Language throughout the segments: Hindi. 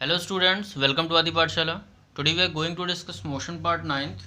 Hello students, welcome to Aadi Pathshala. Today we are going to discuss motion part 9th,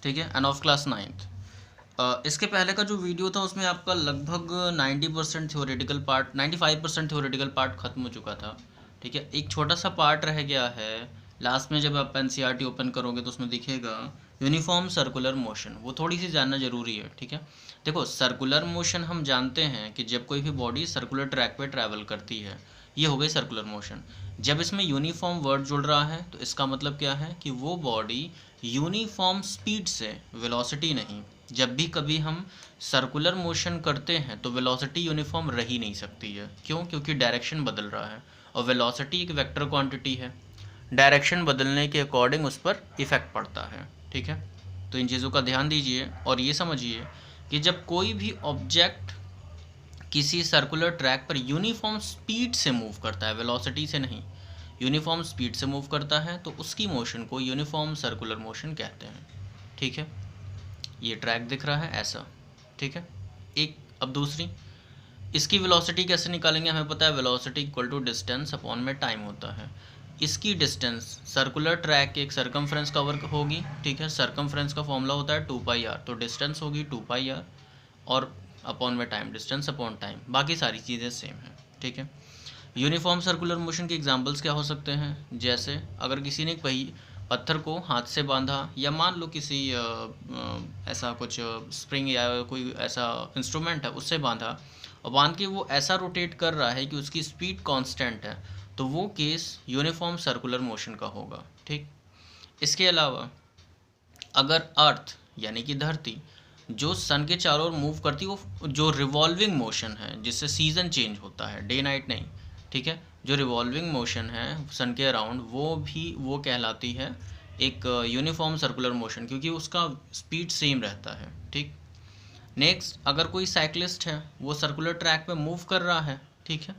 ठीक है, एंड ऑफ क्लास 9th। इसके पहले का जो वीडियो था उसमें आपका लगभग 90% थ्योरेटिकल पार्ट, 95% थ्योरेटिकल पार्ट खत्म हो चुका था। ठीक है, एक छोटा सा पार्ट रह गया है। लास्ट में जब आप एनसीईआरटी ओपन करोगे तो उसमें दिखेगा यूनिफॉर्म सर्कुलर मोशन, वो थोड़ी सी जानना ज़रूरी है। ठीक है, देखो सर्कुलर मोशन हम जानते हैं कि जब कोई भी बॉडी सर्कुलर ट्रैक पे ट्रैवल करती है, ये हो गई सर्कुलर मोशन। जब इसमें यूनिफॉर्म वर्ड जुड़ रहा है तो इसका मतलब क्या है कि वो बॉडी यूनिफॉर्म स्पीड से, वेलोसिटी नहीं। जब भी कभी हम सर्कुलर मोशन करते हैं तो वेलोसिटी यूनिफॉर्म रह ही नहीं सकती है। क्यों? क्योंकि डायरेक्शन बदल रहा है और वेलोसिटी एक वेक्टर क्वांटिटी है। डायरेक्शन बदलने के अकॉर्डिंग उस पर इफ़ेक्ट पड़ता है। ठीक है, तो इन चीज़ों का ध्यान दीजिए और ये समझिए कि जब कोई भी ऑब्जेक्ट किसी सर्कुलर ट्रैक पर यूनिफॉर्म स्पीड से मूव करता है, वेलोसिटी से नहीं, यूनिफॉर्म स्पीड से मूव करता है, तो उसकी मोशन को यूनिफॉर्म सर्कुलर मोशन कहते हैं। ठीक है, ये ट्रैक दिख रहा है ऐसा। ठीक है, एक अब दूसरी, इसकी वेलोसिटी कैसे निकालेंगे? हमें पता है velocity equal to distance upon में टाइम होता है। इसकी डिस्टेंस सर्कुलर ट्रैक की एक सरकमफ्रेंस कवर होगी। ठीक है, सरकमफ्रेंस का फॉर्मूला होता है 2πr, तो डिस्टेंस होगी 2πr और अपॉन में टाइम, डिस्टेंस अपॉन टाइम, बाकी सारी चीज़ें सेम हैं। ठीक है, यूनिफॉर्म सर्कुलर मोशन के एग्जांपल्स क्या हो सकते हैं? जैसे अगर किसी ने एक पत्थर को हाथ से बांधा, या मान लो किसी ऐसा कुछ स्प्रिंग या कोई ऐसा इंस्ट्रूमेंट है उससे बांधा, और बांध के वो ऐसा रोटेट कर रहा है कि उसकी स्पीड कांस्टेंट है, तो वो केस यूनिफॉर्म सर्कुलर मोशन का होगा। ठीक, इसके अलावा अगर अर्थ यानी कि धरती जो सन के चारों ओर मूव करती है, वो जो रिवॉल्विंग मोशन है जिससे सीज़न चेंज होता है, डे नाइट नहीं। ठीक है, जो रिवॉल्विंग मोशन है सन के अराउंड, वो कहलाती है एक यूनिफॉर्म सर्कुलर मोशन, क्योंकि उसका स्पीड सेम रहता है। ठीक, नेक्स्ट, अगर कोई साइकिलिस्ट है वो सर्कुलर ट्रैक पे मूव कर रहा है, ठीक है,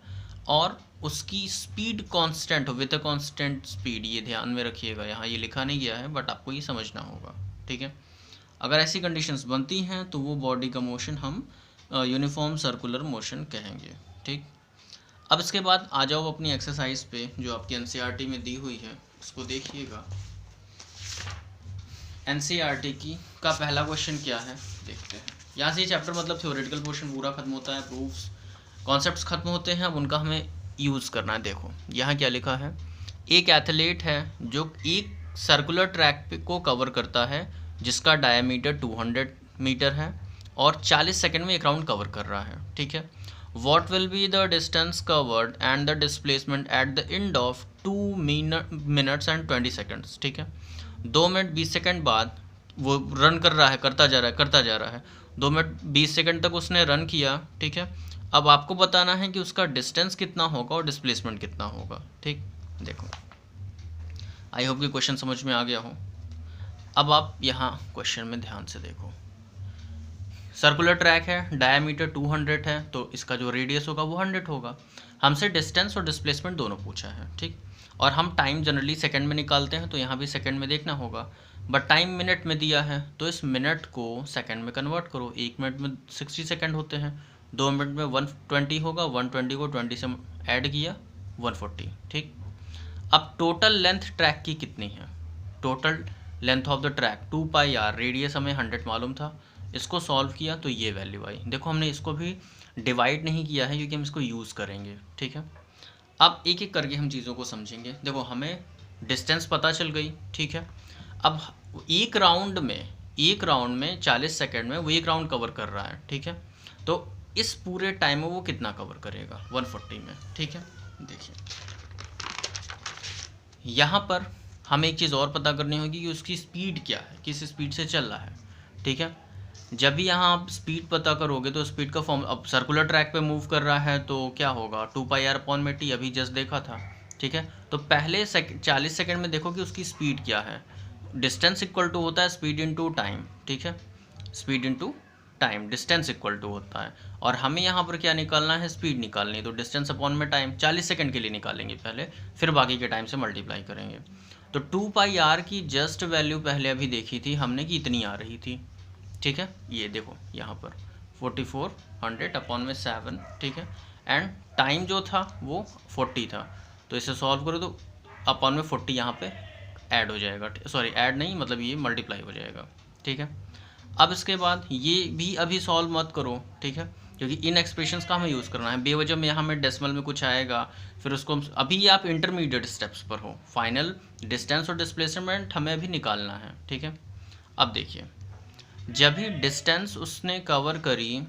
और उसकी स्पीड कांस्टेंट हो, विद अ कांस्टेंट स्पीड, ये ध्यान में रखिएगा, यहाँ ये लिखा नहीं गया है बट आपको ये समझना होगा। ठीक है, अगर ऐसी कंडीशंस बनती हैं तो वो बॉडी का मोशन हम यूनिफॉर्म सर्कुलर मोशन कहेंगे। ठीक, अब इसके बाद आ जाओ अपनी एक्सरसाइज पे जो आपकी एनसीईआरटी में दी हुई है, उसको देखिएगा। एनसीईआरटी का पहला क्वेश्चन क्या है देखते हैं। यहाँ से ये चैप्टर मतलब थ्योरेटिकल पोर्शन पूरा खत्म होता है, प्रूफ्स कॉन्सेप्ट्स खत्म होते हैं, अब उनका हमें यूज़ करना है। देखो यहाँ क्या लिखा है, एक एथलीट है जो एक सर्कुलर ट्रैक को कवर करता है जिसका डायमीटर 200 मीटर है और 40 सेकंड में एक राउंड कवर कर रहा है। ठीक है, what will be the distance covered and the displacement at the end of 2 minutes and 20 seconds. ठीक है, 2 मिनट 20 सेकंड बाद वो रन कर रहा है, करता जा रहा है 2 मिनट 20 सेकंड तक उसने रन किया। ठीक है, अब आपको बताना है कि उसका डिस्टेंस कितना होगा और डिस्प्लेसमेंट कितना होगा। ठीक, देखो आई होप कि क्वेश्चन समझ में आ गया हो। अब आप यहाँ क्वेश्चन में ध्यान से देखो, सर्कुलर ट्रैक है, डायामीटर 200 है, तो इसका जो रेडियस होगा वो 100 होगा। हमसे डिस्टेंस और डिस्प्लेसमेंट दोनों पूछा है। ठीक, और हम टाइम जनरली सेकंड में निकालते हैं, तो यहाँ भी सेकंड में देखना होगा, बट टाइम मिनट में दिया है तो इस मिनट को सेकंड में कन्वर्ट करो। 1 मिनट में 60 सेकंड होते हैं, 2 मिनट में 120 होगा, 120 को 20 से ऐड किया 140। ठीक, अब टोटल लेंथ ट्रैक की कितनी है? Total length of the track 2πr, radius हमें 100 मालूम था, इसको सॉल्व किया तो ये वैल्यू आई। देखो हमने इसको भी डिवाइड नहीं किया है क्योंकि हम इसको यूज़ करेंगे। ठीक है, अब एक एक करके हम चीज़ों को समझेंगे। देखो हमें डिस्टेंस पता चल गई। ठीक है, अब एक राउंड में 40 सेकंड में वो एक राउंड कवर कर रहा है। ठीक है, तो इस पूरे टाइम में वो कितना कवर करेगा? 140 में। ठीक है, देखिए यहाँ पर हमें एक चीज़ और पता करनी होगी कि उसकी स्पीड क्या है, किस स्पीड से चल रहा है। ठीक है, जब भी यहाँ आप स्पीड पता करोगे तो स्पीड का फॉर्म, अब सर्कुलर ट्रैक पे मूव कर रहा है तो क्या होगा? 2πr/t, अभी जस्ट देखा था। ठीक है, तो पहले 40 सेकंड में देखो कि उसकी स्पीड क्या है। डिस्टेंस इक्वल टू होता है स्पीड इनटू टाइम। ठीक है, speed into time, distance equal to होता है, और हमें यहाँ पर क्या निकालना है? स्पीड निकालनी है, तो डिस्टेंस अपॉन में टाइम 40 सेकंड के लिए निकालेंगे पहले, फिर बाकी के टाइम से मल्टीप्लाई करेंगे। तो 2πr की जस्ट वैल्यू पहले अभी देखी थी हमने कि इतनी आ रही थी। ठीक है, ये देखो यहाँ पर 4400 अपॉन में 7। ठीक है, एंड टाइम जो था वो 40 था, तो इसे सॉल्व करो तो अपॉन में 40 यहाँ पे ऐड हो जाएगा, सॉरी ऐड नहीं, मतलब ये मल्टीप्लाई हो जाएगा, ठीक है। अब इसके बाद ये भी अभी सॉल्व मत करो, ठीक है, क्योंकि इन एक्सप्रेशंस का हमें यूज़ करना है। बेवजह में यहाँ में डेसिमल में कुछ आएगा, फिर उसको अभी आप इंटरमीडिएट स्टेप्स पर हो, फाइनल डिस्टेंस और डिस्प्लेसमेंट हमें अभी निकालना है, ठीक है। अब देखिए, जब भी डिस्टेंस उसने कवर करी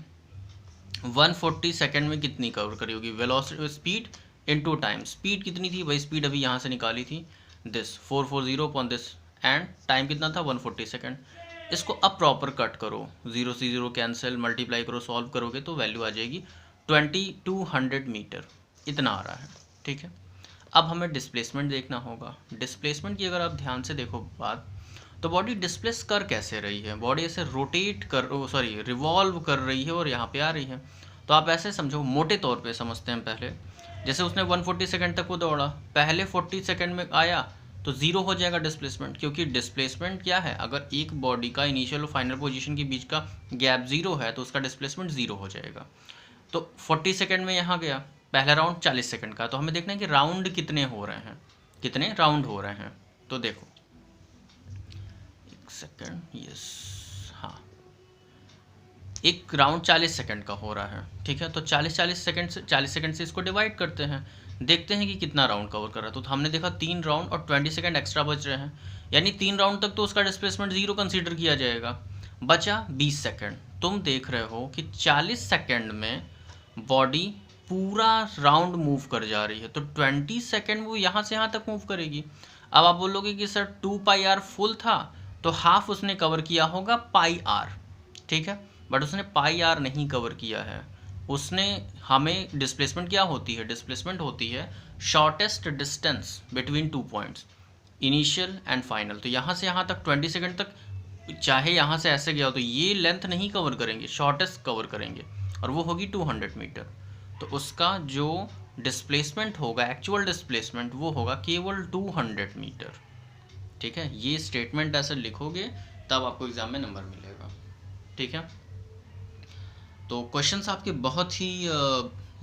140 सेकेंड में कितनी कवर करी होगी, velocity speed into time. Speed कितनी थी भाई, स्पीड अभी यहाँ से निकाली थी this 440 upon this, and time कितना था 140 सेकेंड। इसको अब प्रॉपर कट करो, 0 से 0 कैंसिल, मल्टीप्लाई करो, सॉल्व करोगे तो वैल्यू आ जाएगी 2200 मीटर, इतना आ रहा है, ठीक है। अब हमें डिस्प्लेसमेंट देखना होगा। डिस्प्लेसमेंट की अगर आप ध्यान से देखो बात, तो बॉडी डिस्प्लेस कर कैसे रही है, बॉडी ऐसे रोटेट कर, सॉरी रिवॉल्व कर रही है और यहाँ पे आ रही है। तो आप ऐसे समझो, मोटे तौर पे समझते हैं पहले, जैसे उसने 140 सेकंड तक वो दौड़ा, पहले 40 सेकंड में आया तो ज़ीरो हो जाएगा डिस्प्लेसमेंट, क्योंकि डिस्प्लेसमेंट क्या है, अगर एक बॉडी का इनिशियल और फाइनल पोजीशन के बीच का गैप ज़ीरो है तो उसका डिस्प्लेसमेंट ज़ीरो हो जाएगा। तो 40 सेकंड में यहाँ गया, पहला राउंड 40 सेकंड का, तो हमें देखना है कि राउंड कितने हो रहे हैं, कितने राउंड हो रहे हैं। तो देखो एक सेकंड, यस, हाँ, एक राउंड 40 सेकंड का हो रहा है, ठीक है। तो 40 सेकंड से इसको डिवाइड करते हैं, देखते हैं कि कितना राउंड कवर कर रहा है। तो हमने देखा 3 राउंड और 20 सेकंड एक्स्ट्रा बच रहे हैं, यानी 3 राउंड तक तो उसका डिस्प्लेसमेंट ज़ीरो कंसीडर किया जाएगा, बचा 20 सेकंड। तुम देख रहे हो कि 40 सेकंड में बॉडी पूरा राउंड मूव कर जा रही है, तो 20 सेकंड वो यहाँ से यहाँ तक मूव करेगी। अब आप बोलोगे कि सर 2 पाई आर फुल था, तो हाफ उसने कवर किया होगा पाई आर, ठीक है, बट उसने पाई आर नहीं कवर किया है। उसने, हमें डिस्प्लेसमेंट क्या होती है, डिस्प्लेसमेंट होती है shortest distance between 2 points, initial and final. तो यहाँ से यहाँ तक 20 सेकंड तक, चाहे यहाँ से ऐसे गया हो तो ये लेंथ नहीं कवर करेंगे, शॉर्टेस्ट कवर करेंगे, और वो होगी 200 मीटर। तो उसका जो डिस्प्लेसमेंट होगा, एक्चुअल डिस्प्लेसमेंट, वो होगा केवल 200 मीटर, ठीक है। ये स्टेटमेंट ऐसे लिखोगे तब आपको एग्जाम में नंबर मिलेगा, ठीक है। तो क्वेश्चंस आपके बहुत ही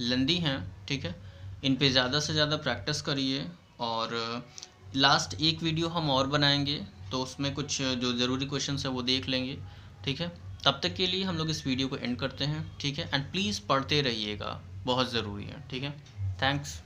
लेंदी हैं, ठीक है, इन पे ज़्यादा से ज़्यादा प्रैक्टिस करिए, और लास्ट एक वीडियो हम और बनाएंगे, तो उसमें कुछ जो ज़रूरी क्वेश्चंस है वो देख लेंगे, ठीक है। तब तक के लिए हम लोग इस वीडियो को एंड करते हैं, ठीक है, एंड प्लीज़ पढ़ते रहिएगा, बहुत ज़रूरी है, ठीक है। थैंक्स।